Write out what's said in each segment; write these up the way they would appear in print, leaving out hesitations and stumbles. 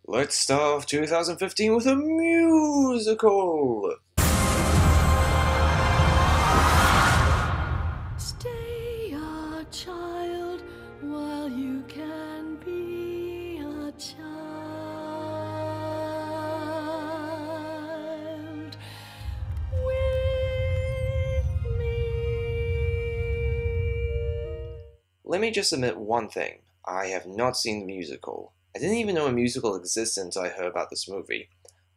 Let's start off 2015 with a musical! Stay a child while you can be a child with me. Let me just admit one thing. I have not seen the musical. I didn't even know a musical existed until I heard about this movie.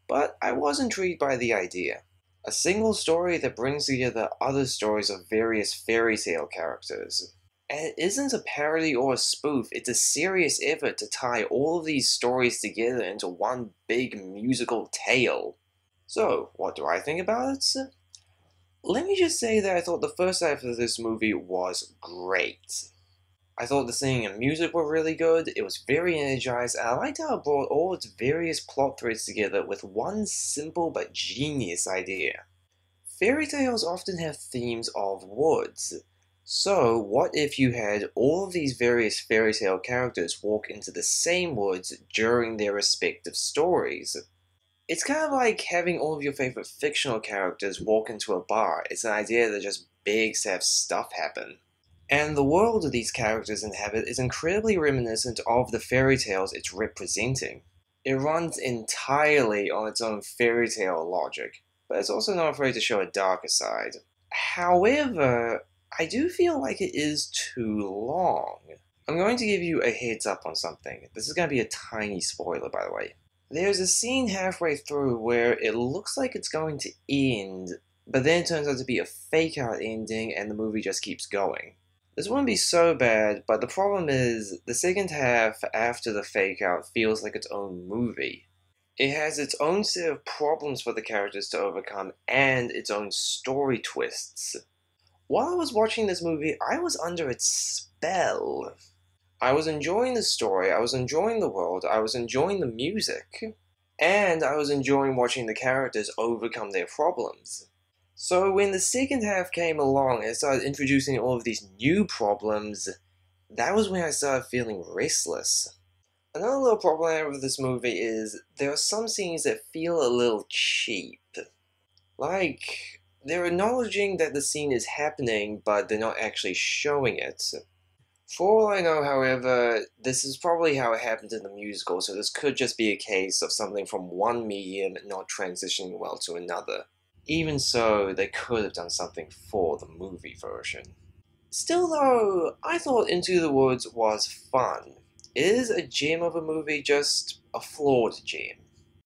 But I was intrigued by the idea. A single story that brings together other stories of various fairy tale characters. And it isn't a parody or a spoof, it's a serious effort to tie all of these stories together into one big musical tale. So, what do I think about it? Let me just say that I thought the first half of this movie was great. I thought the singing and music were really good, it was very energized, and I liked how it brought all its various plot threads together with one simple but genius idea. Fairy tales often have themes of woods. So, what if you had all of these various fairy tale characters walk into the same woods during their respective stories? It's kind of like having all of your favorite fictional characters walk into a bar. It's an idea that just begs to have stuff happen. And the world that these characters inhabit is incredibly reminiscent of the fairy tales it's representing. It runs entirely on its own fairy tale logic, but it's also not afraid to show a darker side. However, I do feel like it is too long. I'm going to give you a heads up on something. This is going to be a tiny spoiler, by the way. There's a scene halfway through where it looks like it's going to end, but then it turns out to be a fake out ending and the movie just keeps going. This wouldn't be so bad, but the problem is, the second half after the fake out feels like its own movie. It has its own set of problems for the characters to overcome and its own story twists. While I was watching this movie, I was under its spell. I was enjoying the story, I was enjoying the world, I was enjoying the music, and I was enjoying watching the characters overcome their problems. So when the second half came along and started introducing all of these new problems, that was when I started feeling restless. Another little problem I have with this movie is there are some scenes that feel a little cheap. Like, they're acknowledging that the scene is happening, but they're not actually showing it. For all I know, however, this is probably how it happened in the musical, so this could just be a case of something from one medium not transitioning well to another. Even so, they could have done something for the movie version. Still though, I thought Into the Woods was fun. It is a gem of a movie, just a flawed gem.